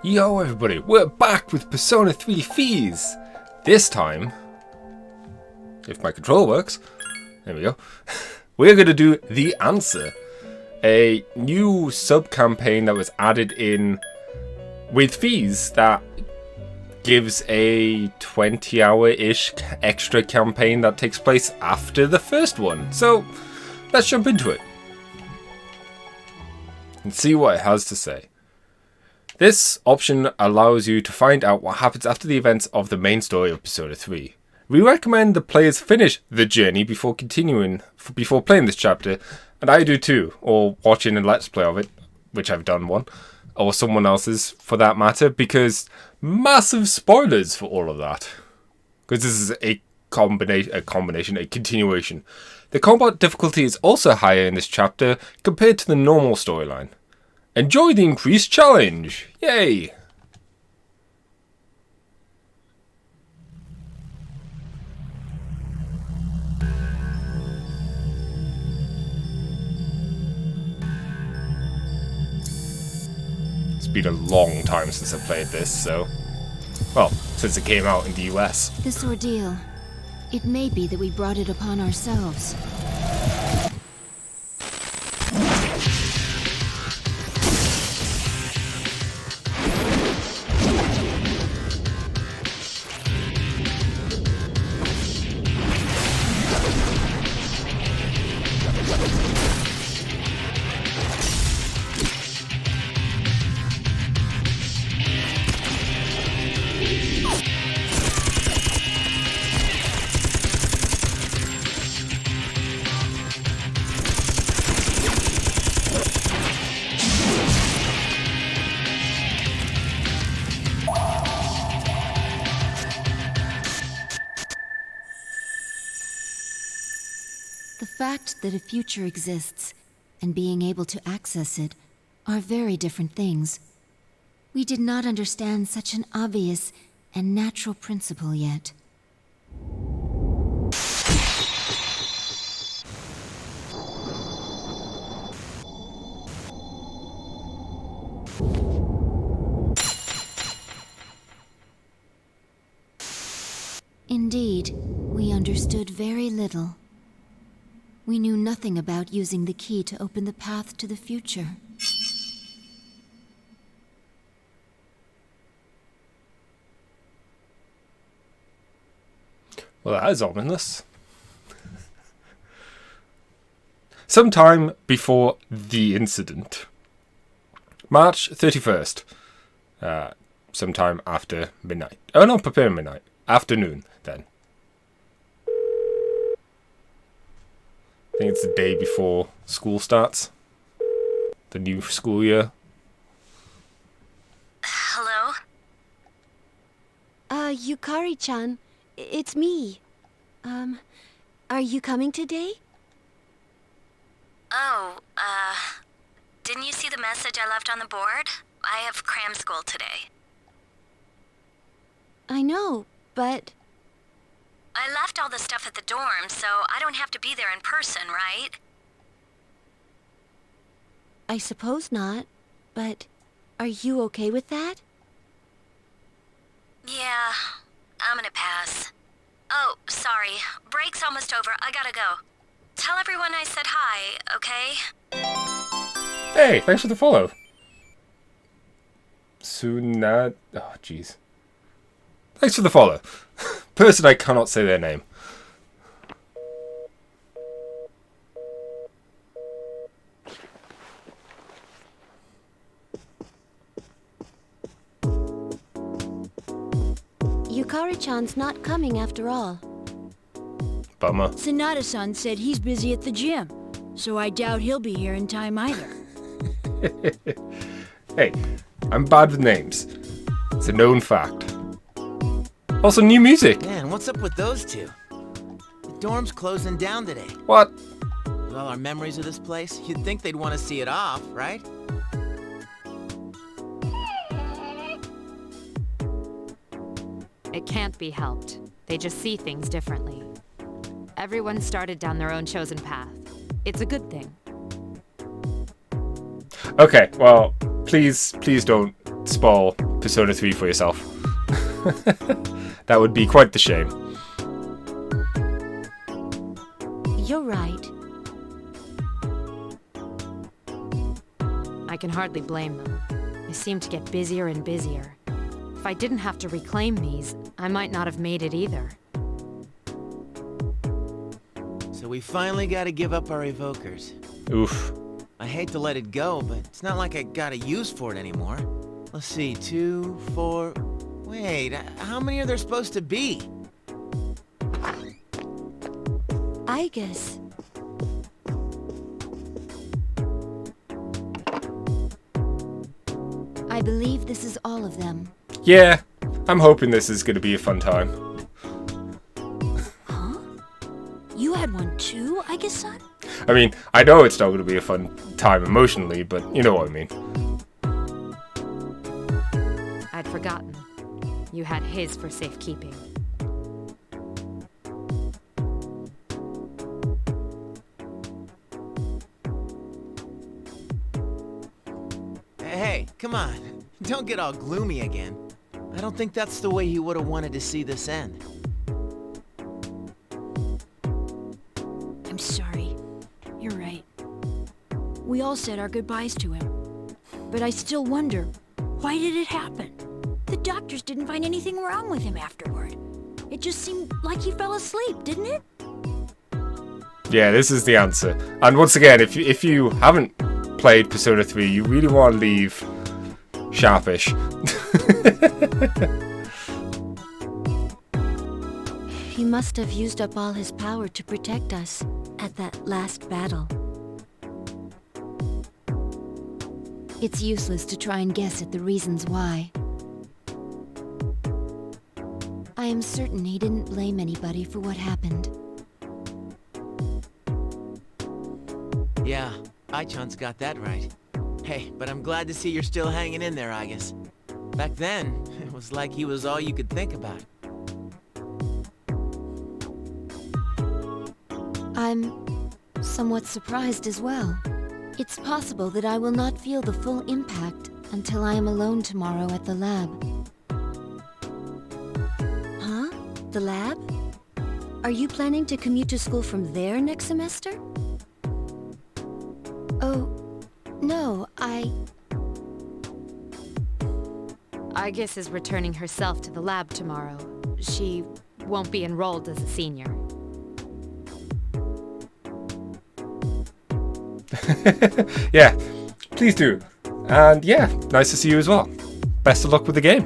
Yo everybody, we're back with Persona 3 FES! This time, if my control works, there we go, we're going to do The Answer, a new sub-campaign that was added in with FES that gives a 20-hour-ish extra campaign that takes place after the first one. So, let's jump into it and see what it has to say. This option allows you to find out what happens after the events of the main story of Persona 3. We recommend the players finish the journey before playing this chapter, and I do too, or watching a let's play of it, which I've done one, or someone else's for that matter, because spoilers for all of that. Because this is a continuation. The combat difficulty is also higher in this chapter compared to the normal storyline. Enjoy the increased challenge! Yay! It's been a long time since I played this, so... Well, since it came out in the US. This ordeal, it may be that we brought it upon ourselves. The fact that a future exists, and being able to access it, are very different things. We did not understand such an obvious and natural principle yet. Indeed, we understood very little. We knew nothing about using the key to open the path to the future. Well, that is ominous. Sometime before the incident. March 31st. Sometime after midnight. Oh no, prepare midnight. Afternoon, then. I think it's the day before school starts. The new school year. Hello? Yukari-chan, it's me. Are you coming today? Oh, didn't you see the message I left on the board? I have cram school today. I know, but... I left all the stuff at the dorm, so I don't have to be there in person, right? I suppose not, but are you okay with that? Yeah, I'm gonna pass. Oh, sorry. Break's almost over. I gotta go. Tell everyone I said hi, okay? Hey, thanks for the follow. Sunad... Oh, jeez. Thanks for the follow. Person I cannot say their name. Yukari-chan's not coming after all. Bummer. Sonata-san said he's busy at the gym, so I doubt he'll be here in time either. Hey, I'm bad with names. It's a known fact. Also, new music. Man, what's up with those two? The dorm's closing down today. What? With all our memories of this place, you'd think they'd want to see it off, right? It can't be helped. They just see things differently. Everyone started down their own chosen path. It's a good thing. Okay, well, please don't spoil Persona 3 for yourself. That would be quite the shame. You're right. I can hardly blame them. They seem to get busier and busier. If I didn't have to reclaim these, I might not have made it either. So we finally gotta give up our evokers. Oof. I hate to let it go, but it's not like I got a use for it anymore. Let's see, 2, 4... Wait, how many are there supposed to be? I guess. I believe this is all of them. Yeah, I'm hoping this is going to be a fun time. Huh? You had one too, I guess, son? I mean, I know it's not going to be a fun time emotionally, but you know what I mean. I'd forgotten. You had his for safekeeping. Hey, come on. Don't get all gloomy again. I don't think that's the way he would have wanted to see this end. I'm sorry. You're right. We all said our goodbyes to him. But I still wonder, why did it happen? The doctors didn't find anything wrong with him afterward. It just seemed like he fell asleep, didn't it? Yeah, this is the answer. And once again, if you haven't played Persona 3, you really want to leave sharpish. He must have used up all his power to protect us at that last battle. It's useless to try and guess at the reasons why. I am certain he didn't blame anybody for what happened. Yeah, Ai-chan's got that right. Hey, but I'm glad to see you're still hanging in there, Agus. Back then, it was like he was all you could think about. I'm somewhat surprised as well. It's possible that I will not feel the full impact until I am alone tomorrow at the lab. Huh? The lab? Are you planning to commute to school from there next semester? Oh, no, Agus is returning herself to the lab tomorrow. She won't be enrolled as a senior. Yeah, please do. And yeah, nice to see you as well. Best of luck with the game.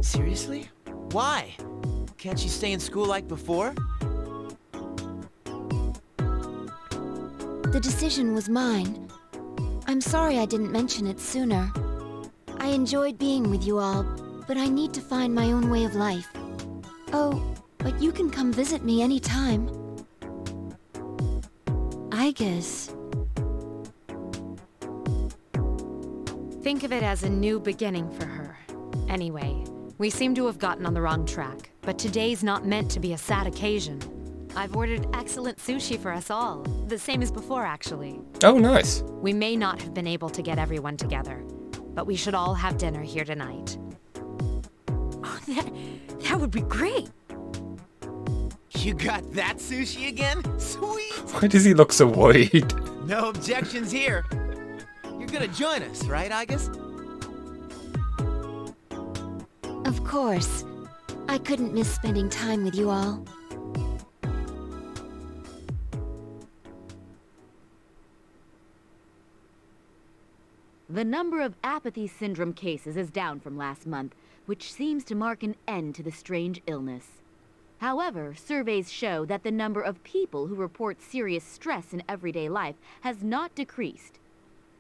Seriously? Why? Can't she stay in school like before? The decision was mine. I'm sorry I didn't mention it sooner. I enjoyed being with you all, but I need to find my own way of life. Oh, but you can come visit me anytime. I guess. Think of it as a new beginning for her. Anyway, we seem to have gotten on the wrong track, but today's not meant to be a sad occasion. I've ordered excellent sushi for us all, the same as before actually. Oh, nice. We may not have been able to get everyone together, but we should all have dinner here tonight. Oh, that would be great. You got that sushi again? Sweet! Why does he look so worried? No objections here. You're gonna join us, right, Agus? Of course. I couldn't miss spending time with you all. The number of apathy syndrome cases is down from last month, which seems to mark an end to the strange illness. However, surveys show that the number of people who report serious stress in everyday life has not decreased.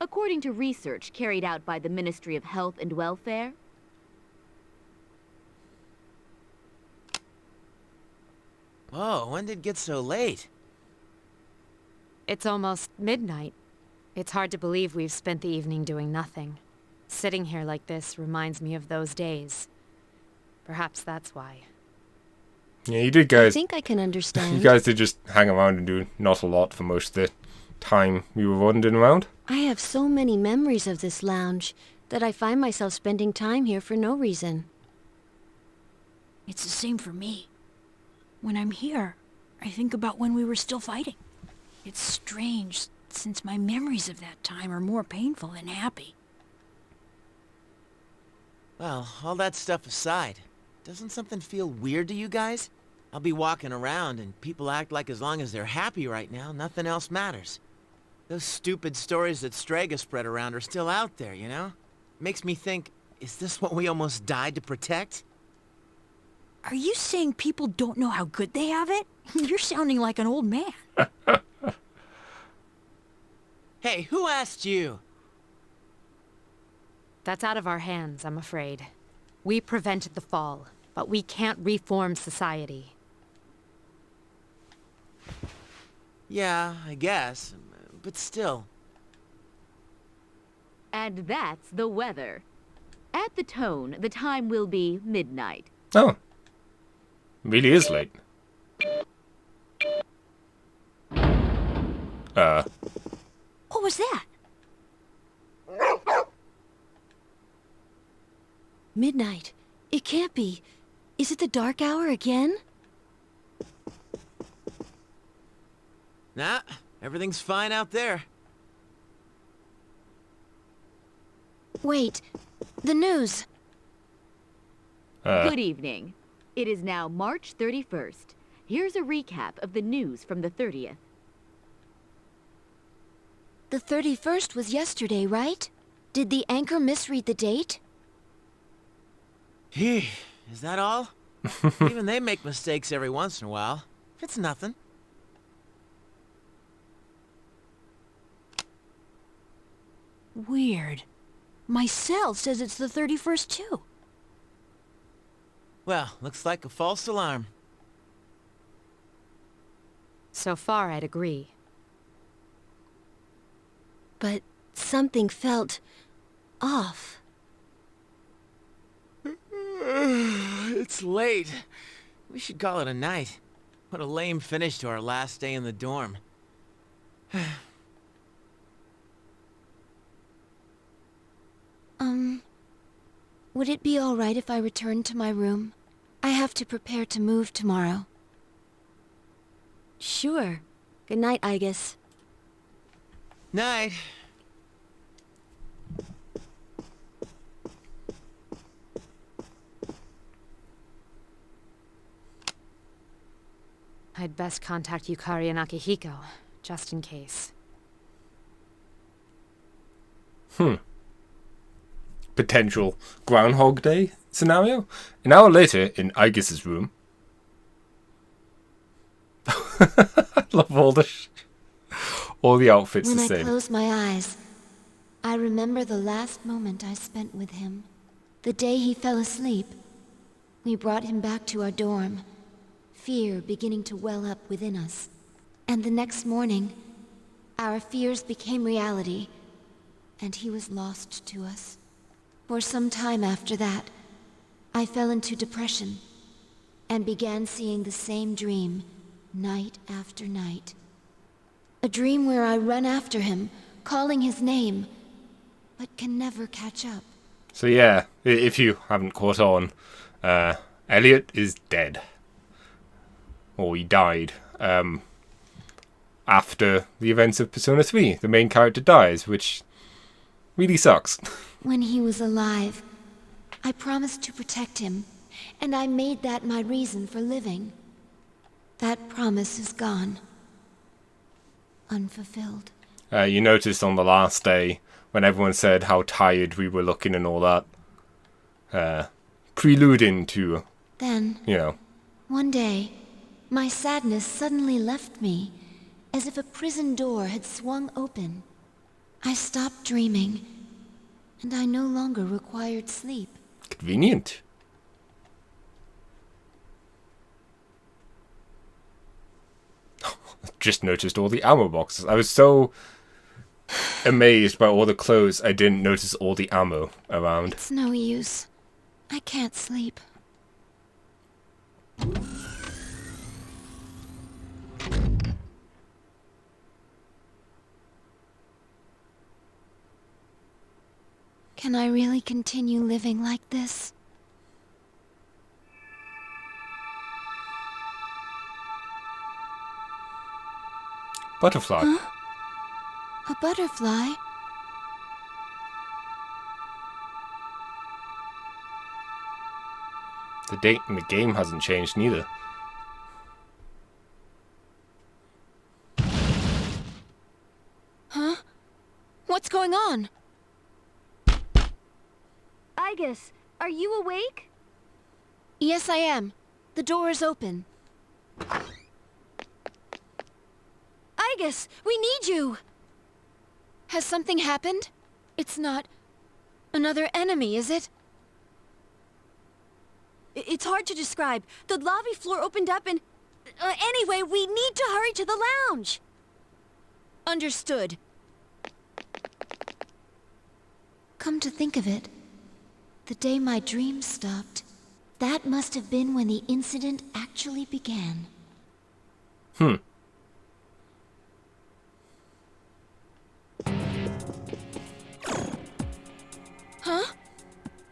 According to research carried out by the Ministry of Health and Welfare, Whoa, when did it get so late? It's almost midnight. It's hard to believe we've spent the evening doing nothing. Sitting here like this reminds me of those days. Perhaps that's why. Yeah, you did, I guys. think I can understand. You guys did just hang around and do not a lot for most of the time you were wandering around. I have so many memories of this lounge that I find myself spending time here for no reason. It's the same for me. When I'm here, I think about when we were still fighting. It's strange, since my memories of that time are more painful than happy. Well, all that stuff aside, doesn't something feel weird to you guys? I'll be walking around and people act like as long as they're happy right now, nothing else matters. Those stupid stories that Strega spread around are still out there, you know? Makes me think, is this what we almost died to protect? Are you saying people don't know how good they have it? You're sounding like an old man. Hey, who asked you? That's out of our hands, I'm afraid. We prevented the fall, but we can't reform society. Yeah, I guess, but still. And that's the weather. At the tone, the time will be midnight. Oh. Really is late. What was that? Midnight. It can't be. Is it the dark hour again? Nah, everything's fine out there. Wait. The news. Good evening. It is now March 31st. Here's a recap of the news from the 30th. The 31st was yesterday, right? Did the anchor misread the date? Is that all? Even they make mistakes every once in a while. It's nothing. Weird. My cell says it's the 31st too. Well, looks like a false alarm. So far, I'd agree. But something felt off. It's late. We should call it a night. What a lame finish to our last day in the dorm. Would it be all right if I returned to my room? I have to prepare to move tomorrow. Sure. Good night, Igus. Night. I'd best contact Yukari and Akihiko, just in case. Potential Groundhog Day scenario. An hour later, in Igus's room. I love all the outfits When the I same. close my eyes, I remember the last moment I spent with him. The day he fell asleep. We brought him back to our dorm, fear beginning to well up within us. And the next morning, our fears became reality, and he was lost to us. For some time after that, I fell into depression and began seeing the same dream night after night. A dream where I run after him, calling his name, but can never catch up. So yeah, if you haven't caught on, Elliot is dead. Or he died. After the events of Persona 3, the main character dies, which really sucks. When he was alive, I promised to protect him, and I made that my reason for living. That promise is gone. Unfulfilled. You noticed on the last day, when everyone said how tired we were looking and all that, preluding to, Then, you know. one day, my sadness suddenly left me, as if a prison door had swung open. I stopped dreaming, and I no longer required sleep. Convenient. Just noticed all the ammo boxes. I was so amazed by all the clothes, I didn't notice all the ammo around. It's no use. I can't sleep. Can I really continue living like this? Butterfly. Huh? A butterfly? The date in the game hasn't changed neither. Huh? What's going on? Igus, are you awake? Yes, I am. The door is open. Igus, we need you! Has something happened? It's not another enemy, is it? It's hard to describe. The lobby floor opened up and... anyway, we need to hurry to the lounge. Understood. Come to think of it, the day my dreams stopped, that must have been when the incident actually began. Huh?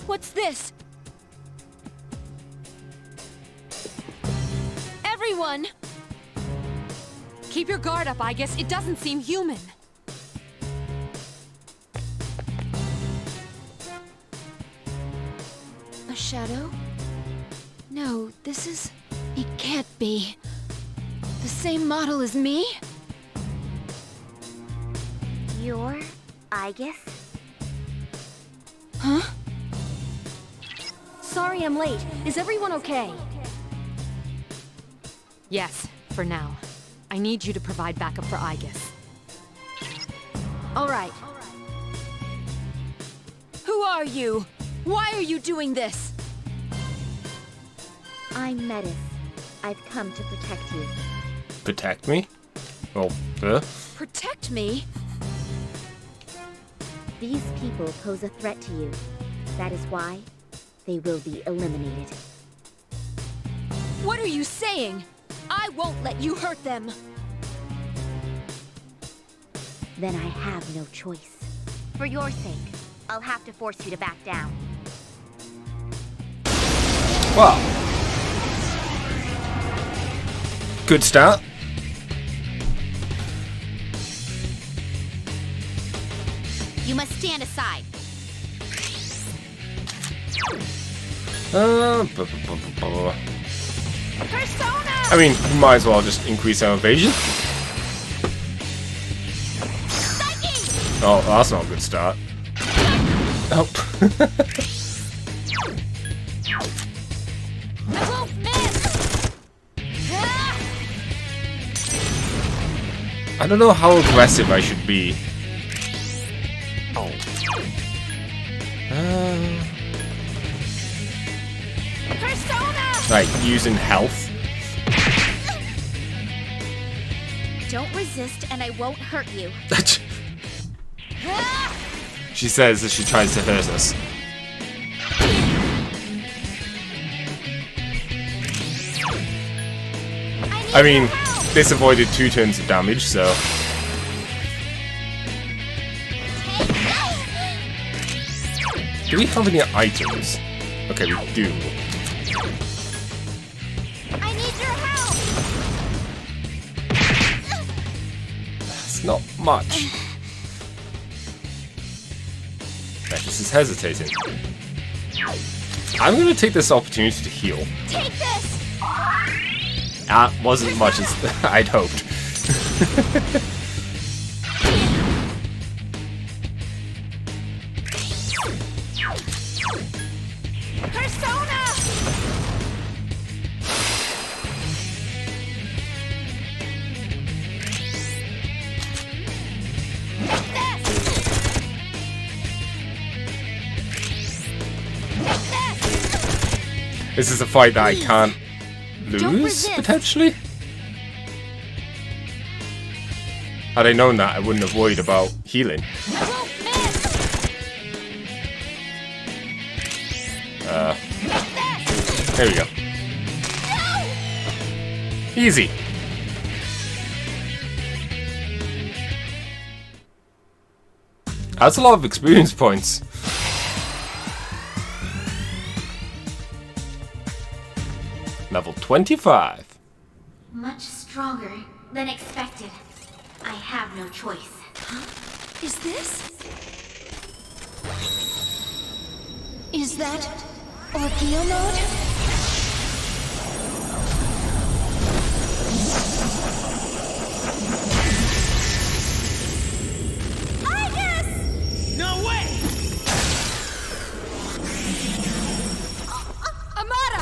What's this? Everyone! Keep your guard up, I guess. It doesn't seem human. A shadow? No, this is... It can't be. The same model as me? You're Igus? Huh? Sorry I'm late. Is everyone okay? Yes, for now. I need you to provide backup for Igus. All right. Who are you? Why are you doing this? I'm Metis. I've come to protect you. Protect me? Well, Protect me? These people pose a threat to you. That is why they will be eliminated. What are you saying? I won't let you hurt them. Then I have no choice. For your sake, I'll have to force you to back down. wow. Good start. You must stand aside. I mean, we might as well just increase our evasion. Oh, that's not a good start. Oh. I won't miss! I don't know how aggressive I should be. Like, using health. Don't resist and I won't hurt you. She says that she tries to hurt us. I mean, this avoided 2 turns of damage, so... Do we have any items? Okay, we do. I need your help! It's not much. Metis is hesitating. I'm gonna take this opportunity to heal. Take this! That wasn't much as I'd hoped. Persona! This is a fight that I can't Don't lose, resist. potentially? Had I known that, I wouldn't have worried about healing. I won't miss! There we go. Easy. That's a lot of experience points. Level 25. Much stronger than expected. I have no choice. Is this? Is that Ordeal mode? No way! Amada!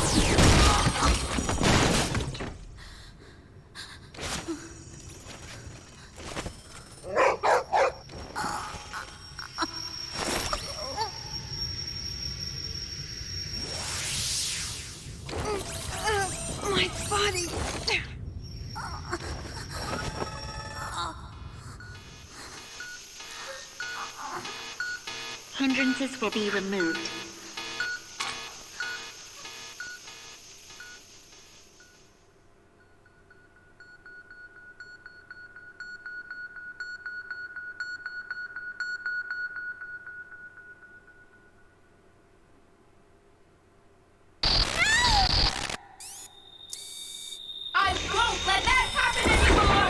My body. Hindrances will be removed. I won't let that happen anymore!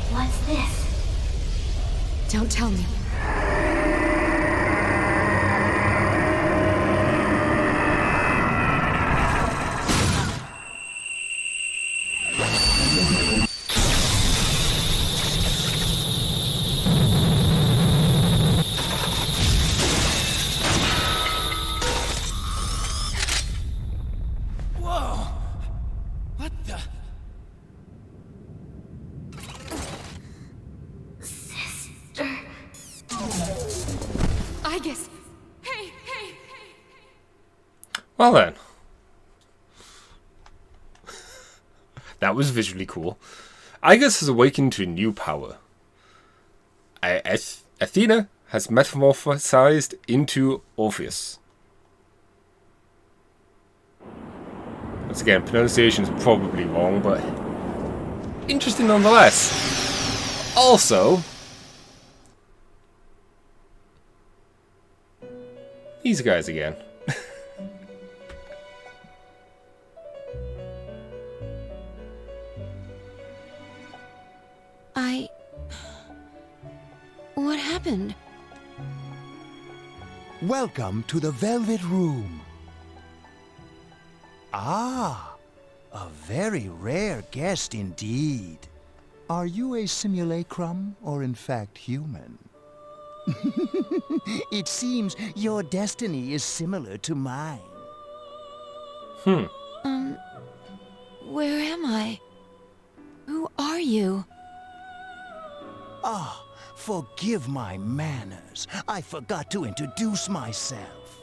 What's this? Don't tell me. Whoa! What the? I guess. Hey! Well then. That was visually cool. Igus has awakened to new power. Athena has metamorphosized into Orpheus. Once again, pronunciation is probably wrong, but interesting nonetheless. Also, these guys again. What happened? Welcome to the Velvet Room. Ah, a very rare guest indeed. Are you a simulacrum or in fact human? It seems your destiny is similar to mine. Where am I? Who are you? Ah, forgive my manners. I forgot to introduce myself.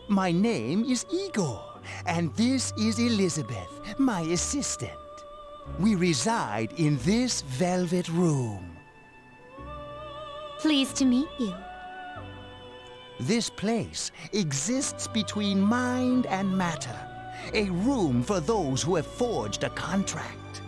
My name is Igor, and this is Elizabeth, my assistant. We reside in this velvet room. Pleased to meet you. This place exists between mind and matter. A room for those who have forged a contract.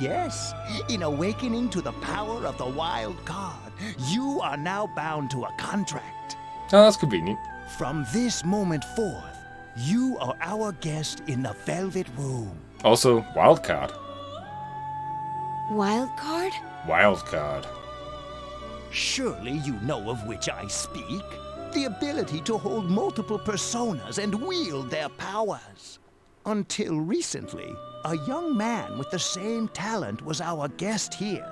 Yes, in awakening to the power of the wild card, you are now bound to a contract. Oh, that's convenient. From this moment forth, you are our guest in the Velvet Room. Also, wildcard. Wildcard? Wildcard. Surely you know of which I speak. The ability to hold multiple personas and wield their powers. Until recently, a young man with the same talent was our guest here.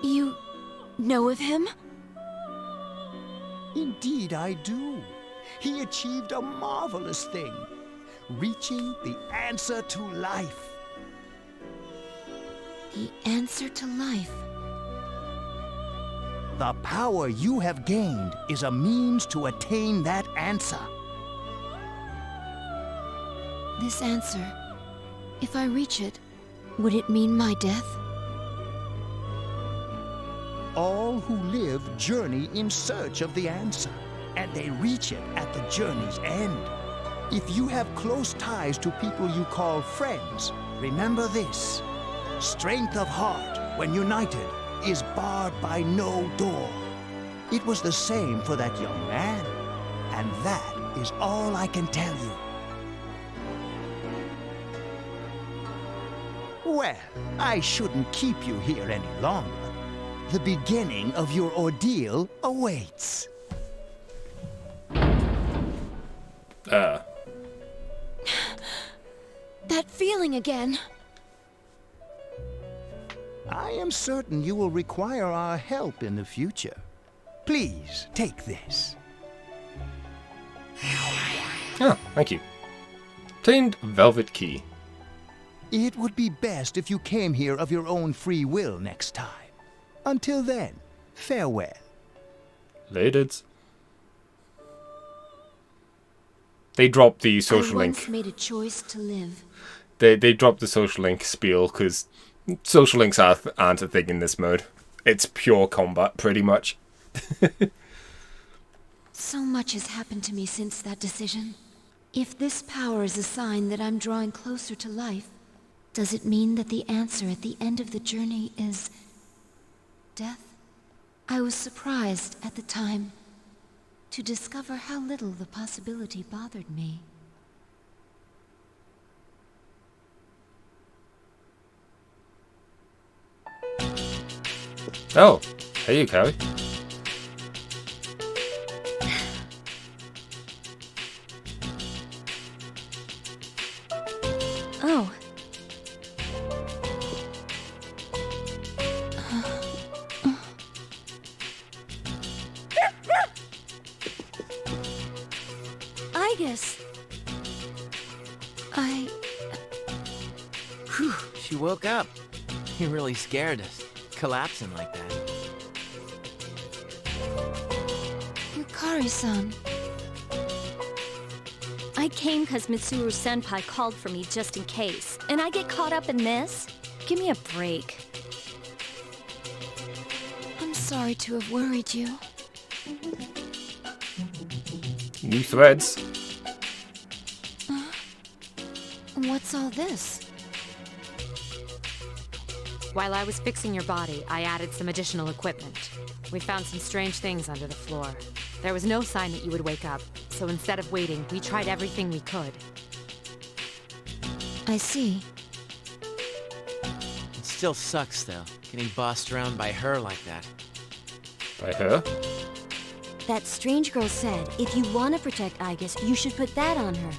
You know of him? Indeed I do. He achieved a marvelous thing, reaching the answer to life. The answer to life. The power you have gained is a means to attain that answer. This answer, if I reach it, would it mean my death? All who live journey in search of the answer, and they reach it at the journey's end. If you have close ties to people you call friends, remember this. Strength of heart, when united, is barred by no door. It was the same for that young man, and that is all I can tell you. Well, I shouldn't keep you here any longer. The beginning of your ordeal awaits. That feeling again. I am certain you will require our help in the future. Please, take this. Oh, thank you. Obtained Velvet Key. It would be best if you came here of your own free will next time. Until then, farewell. Laters. They dropped the I social once link. made a choice to live. They dropped the social link spiel because social links aren't a thing in this mode. It's pure combat, pretty much. So much has happened to me since that decision. If this power is a sign that I'm drawing closer to life, does it mean that the answer at the end of the journey is death? I was surprised at the time to discover how little the possibility bothered me. Oh, hey you, Carrie. Oh. I guess. Whew, she woke up. You really scared us, collapsing like that. Yukari-san. I came because Mitsuru-senpai called for me just in case. And I get caught up in this? Give me a break. I'm sorry to have worried you. New threads. What's all this? While I was fixing your body, I added some additional equipment. We found some strange things under the floor. There was no sign that you would wake up, so instead of waiting, we tried everything we could. I see. It still sucks, though, getting bossed around by her like that. By her? That strange girl said, if you want to protect Aigis, you should put that on her.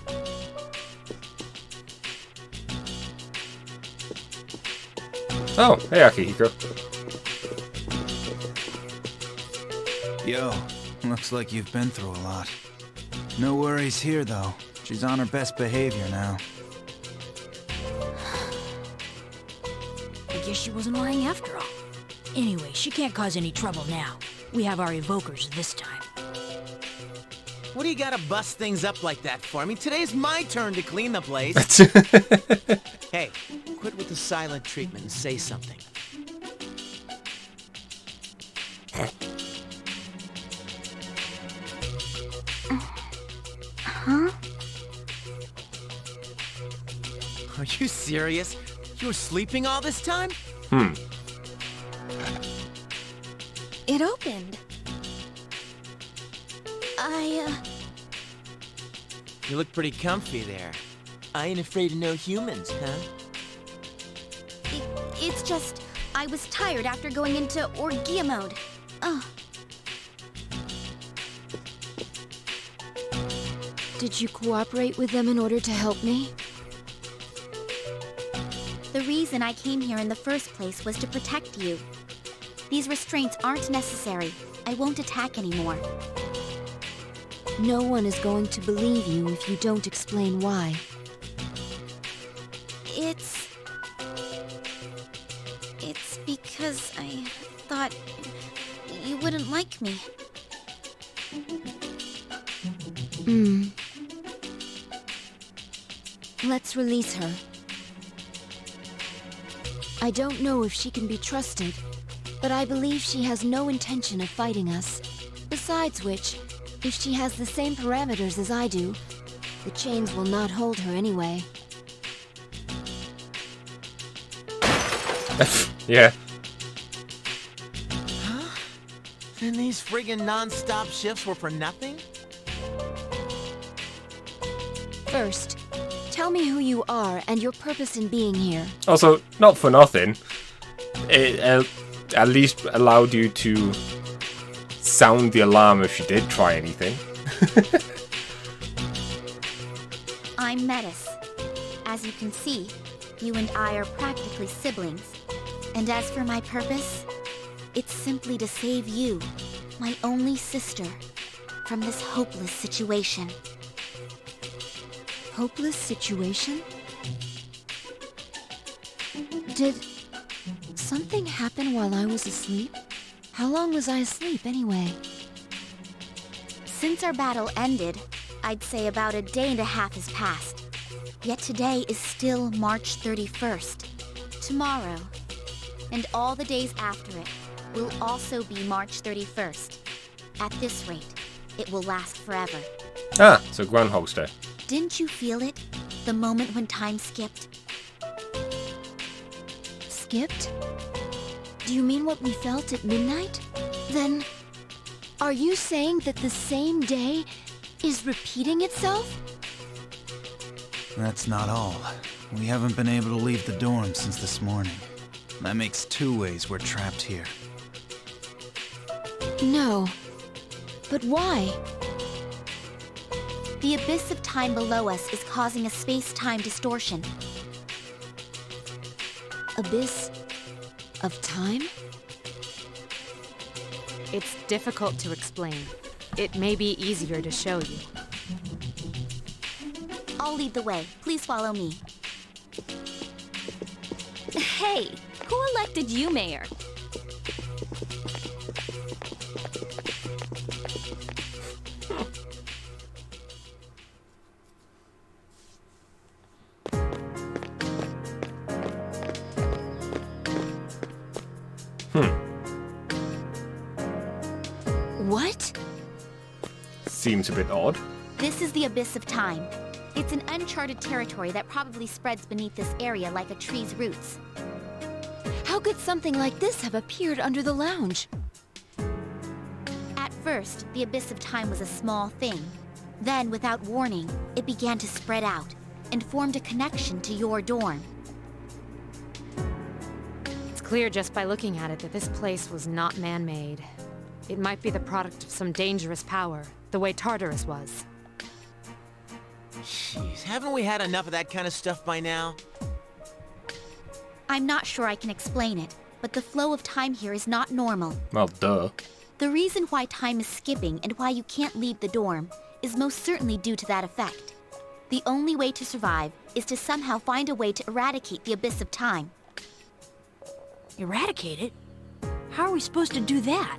Oh, hey Akihiko. Yo, looks like you've been through a lot. No worries here, though. She's on her best behavior now. I guess she wasn't lying after all. Anyway, she can't cause any trouble now. We have our evokers this time. What do you gotta bust things up like that for? I mean, today's my turn to clean the place. Hey, quit with the silent treatment and say something. Huh? Are you serious? You were sleeping all this time? It opened. You look pretty comfy there. I ain't afraid of no humans, huh? It's just, I was tired after going into Orgia mode. Did you cooperate with them in order to help me? The reason I came here in the first place was to protect you. These restraints aren't necessary. I won't attack anymore. No one is going to believe you if you don't explain why. It's because I thought you wouldn't like me. Let's release her. I don't know if she can be trusted, but I believe she has no intention of fighting us. Besides which, if she has the same parameters as I do, the chains will not hold her anyway. Yeah. Huh? Then these friggin' non-stop shifts were for nothing? First, tell me who you are and your purpose in being here. Also, not for nothing. It at least allowed you to sound the alarm if you did try anything. I'm Metis. As you can see, you and I are practically siblings. And as for my purpose, it's simply to save you, my only sister, from this hopeless situation. Hopeless situation? Did something happen while I was asleep? How long was I asleep anyway? Since our battle ended, I'd say about a day and a half has passed. Yet today is still March 31st. Tomorrow, and all the days after it, will also be March 31st. At this rate, it will last forever. Ah, so Groundhog's Day. Didn't you feel it? The moment when time skipped? Skipped? Do you mean what we felt at midnight? Then, are you saying that the same day is repeating itself? That's not all. We haven't been able to leave the dorm since this morning. That makes 2 ways we're trapped here. No. But why? The abyss of time below us is causing a space-time distortion. Abyss of time? It's difficult to explain. It may be easier to show you. I'll lead the way. Please follow me. Hey, who elected you mayor? What? Seems a bit odd. This is the abyss of time. It's an uncharted territory that probably spreads beneath this area like a tree's roots. How could something like this have appeared under the lounge? At first, the abyss of time was a small thing. Then, without warning, it began to spread out and formed a connection to your dorm. It's clear just by looking at it that this place was not man-made. It might be the product of some dangerous power, the way Tartarus was. Jeez, haven't we had enough of that kind of stuff by now? I'm not sure I can explain it, but the flow of time here is not normal. Well, duh. The reason why time is skipping and why you can't leave the dorm is most certainly due to that effect. The only way to survive is to somehow find a way to eradicate the abyss of time. Eradicate it? How are we supposed to do that?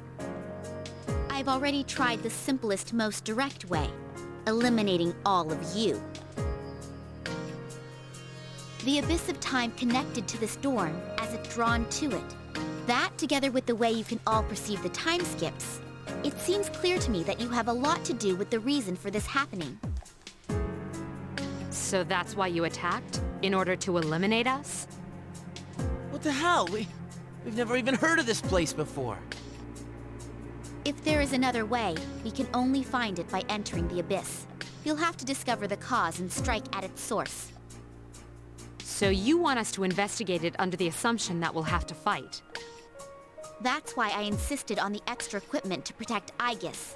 I've already tried the simplest, most direct way, eliminating all of you. The abyss of time connected to this dorm as if drawn to it. That, together with the way you can all perceive the time skips, it seems clear to me that you have a lot to do with the reason for this happening. So that's why you attacked? In order to eliminate us? What the hell? We've never even heard of this place before. If there is another way, we can only find it by entering the abyss. You'll have to discover the cause and strike at its source. So you want us to investigate it under the assumption that we'll have to fight? That's why I insisted on the extra equipment to protect Aegis.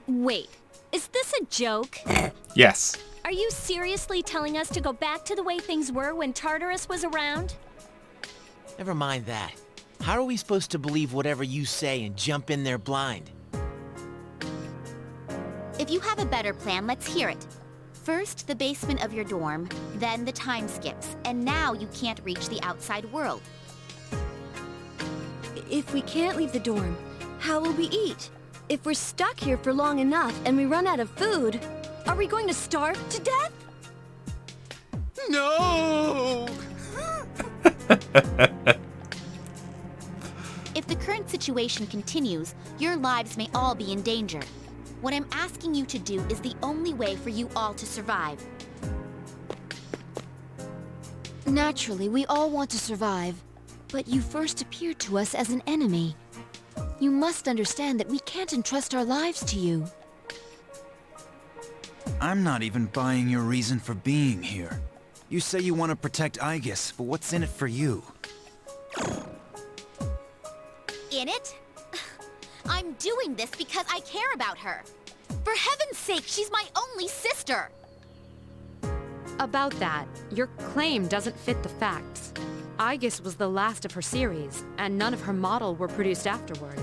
Wait, is this a joke? Yes. Are you seriously telling us to go back to the way things were when Tartarus was around? Never mind that. How are we supposed to believe whatever you say and jump in there blind? If you have a better plan, let's hear it. First, the basement of your dorm, then the time skips, and now you can't reach the outside world. If we can't leave the dorm, how will we eat? If we're stuck here for long enough and we run out of food... Are we going to starve to death? No! If the current situation continues, your lives may all be in danger. What I'm asking you to do is the only way for you all to survive. Naturally, we all want to survive. But you first appeared to us as an enemy. You must understand that we can't entrust our lives to you. I'm not even buying your reason for being here. You say you want to protect Aigis, but what's in it for you? In it? I'm doing this because I care about her. For heaven's sake, she's my only sister! About that, your claim doesn't fit the facts. Aigis was the last of her series, and none of her model were produced afterward.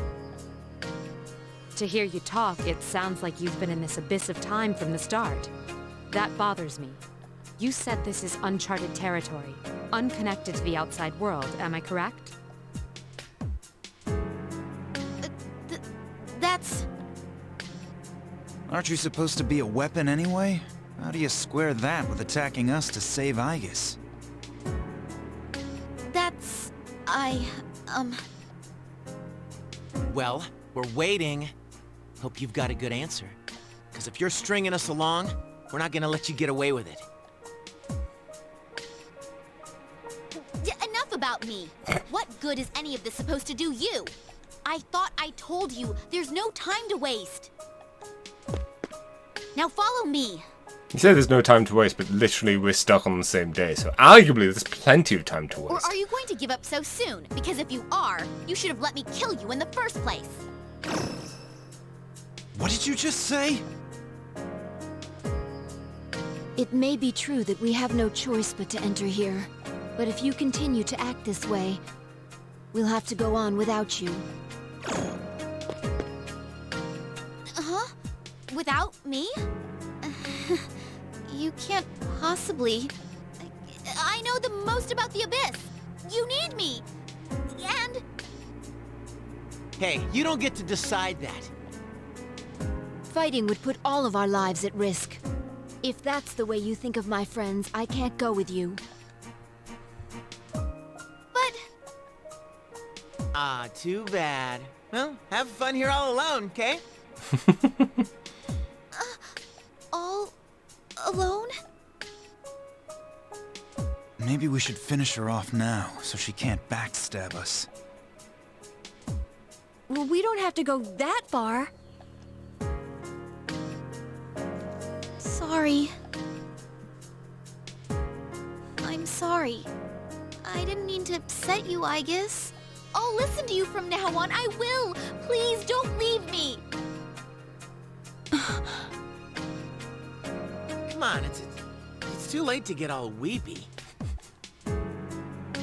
To hear you talk, it sounds like you've been in this abyss of time from the start. That bothers me. You said this is uncharted territory, unconnected to the outside world, am I correct? That's... Aren't you supposed to be a weapon anyway? How do you square that with attacking us to save Aigis? That's... Well, we're waiting. Hope you've got a good answer. Because if you're stringing us along, we're not gonna let you get away with it. Enough about me! What good is any of this supposed to do you? I thought I told you, there's no time to waste. Now follow me. You say there's no time to waste, but literally we're stuck on the same day, so arguably there's plenty of time to Or waste. are you going to give up so soon? Because if you are, you should have let me kill you in the first place. What did you just say? It may be true that we have no choice but to enter here. But if you continue to act this way, we'll have to go on without you. Huh? Without me? You can't possibly... I know the most about the Abyss! You need me! And... Hey, you don't get to decide that. Fighting would put all of our lives at risk. If that's the way you think of my friends, I can't go with you. But... Ah, too bad. Well, have fun here all alone, okay? all... alone? Maybe we should finish her off now, so she can't backstab us. Well, we don't have to go that far. Sorry. I'm sorry. I didn't mean to upset you, I guess. I'll listen to you from now on. I will. Please don't leave me. Come on, it's too late to get all weepy.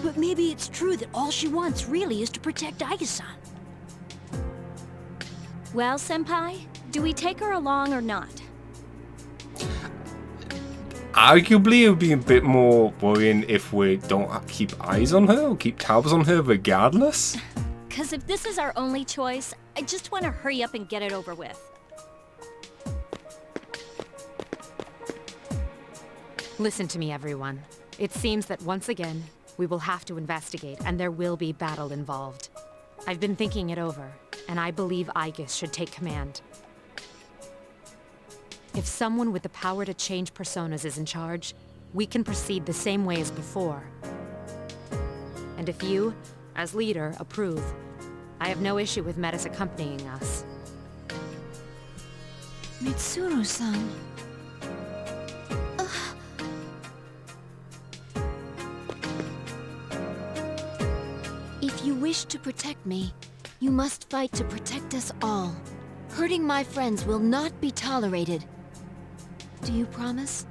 But maybe it's true that all she wants really is to protect Aigis-san. Well, Senpai, do we take her along or not? Arguably, it would be a bit more worrying if we don't keep eyes on her or keep tabs on her regardless. Because if this is our only choice, I just want to hurry up and get it over with. Listen to me, everyone. It seems that once again, we will have to investigate, and there will be battle involved. I've been thinking it over, and I believe Aigis should take command. If someone with the power to change personas is in charge, we can proceed the same way as before. And if you, as leader, approve, I have no issue with Metis accompanying us. Mitsuru-san. If you wish to protect me, you must fight to protect us all. Hurting my friends will not be tolerated. Do you promise?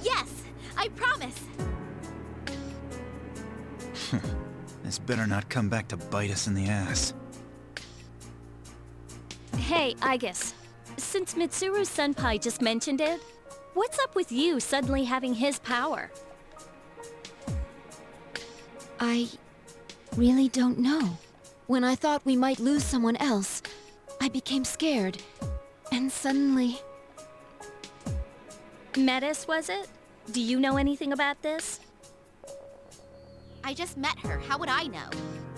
Yes, I promise. This better not come back to bite us in the ass. Hey, Aigis. Since Mitsuru Senpai just mentioned it, what's up with you suddenly having his power? I really don't know. When I thought we might lose someone else, I became scared. And suddenly... Metis, was it? Do you know anything about this? I just met her. How would I know?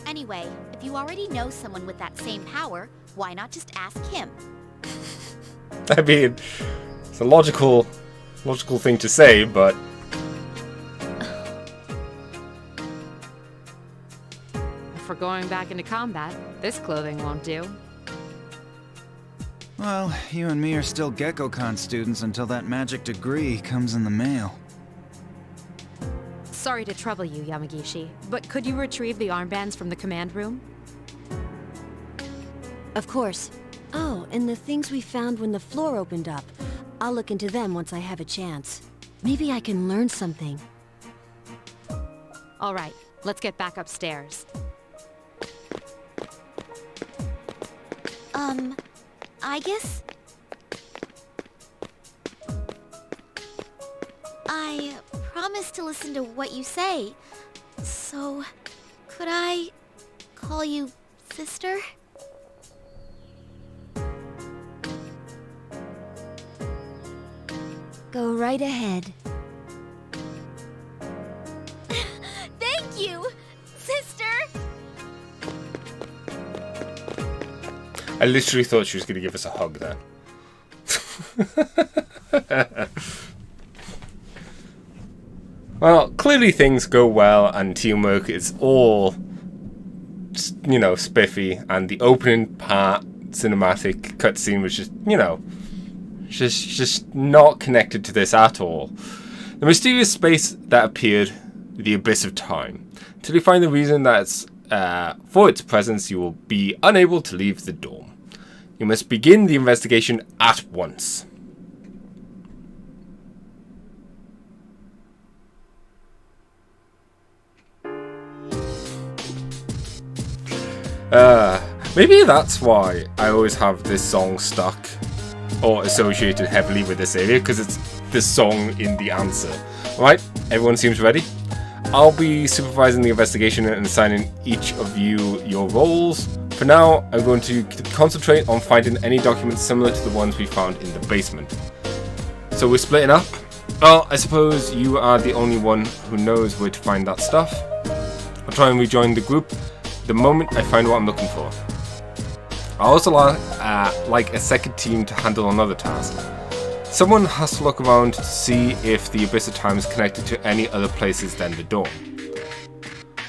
Anyway, if you already know someone with that same power, why not just ask him? I mean, it's a logical thing to say, but... If we're going back into combat, this clothing won't do. Well, you and me are still GeckoCon students until that magic degree comes in the mail. Sorry to trouble you, Yamagishi, but could you retrieve the armbands from the command room? Of course. Oh, and the things we found when the floor opened up. I'll look into them once I have a chance. Maybe I can learn something. All right, let's get back upstairs. I guess... I promise to listen to what you say. So, could I call you sister? Go right ahead. Thank you, sister! I literally thought she was going to give us a hug there. Well, clearly things go well and teamwork is all, you know, spiffy, and the opening part cinematic cutscene was just, you know, just not connected to this at all. The mysterious space that appeared, the abyss of time. Until you find the reason that's for its presence, you will be unable to leave the dorm. You must begin the investigation at once. Maybe that's why I always have this song stuck or associated heavily with this area, because it's the song in the answer. Alright, everyone seems ready? I'll be supervising the investigation and assigning each of you your roles. For now, I'm going to concentrate on finding any documents similar to the ones we found in the basement. So we're splitting up? Well, I suppose you are the only one who knows where to find that stuff. I'll try and rejoin the group the moment I find what I'm looking for. I also like a second team to handle another task. Someone has to look around to see if the Abyss of Time is connected to any other places than the dorm.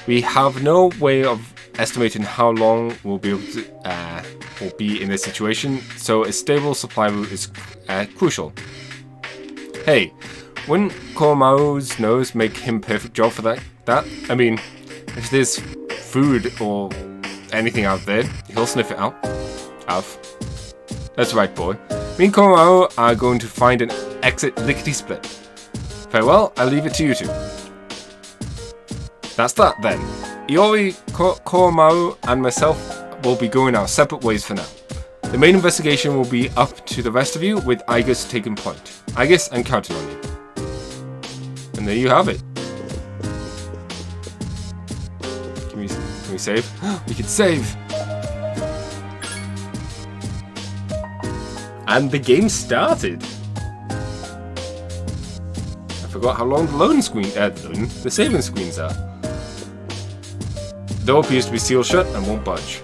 We have no way of estimating how long we'll be in this situation, so a stable supply route is crucial. Hey, wouldn't Koromaru's nose make him perfect job for that? I mean, if there's food or anything out there, he'll sniff it out. That's right, boy. Me and Koromaru are going to find an exit lickety-split. Farewell, I'll leave it to you two. That's that then. Iori, Koromaru, and myself will be going our separate ways for now. The main investigation will be up to the rest of you, with Aigis taking point. Aigis, I'm counting on you. And there you have it. Can we save? We can save! And the game started. I forgot how long the loading screen, the saving screens are. The door appears to be sealed shut and won't budge.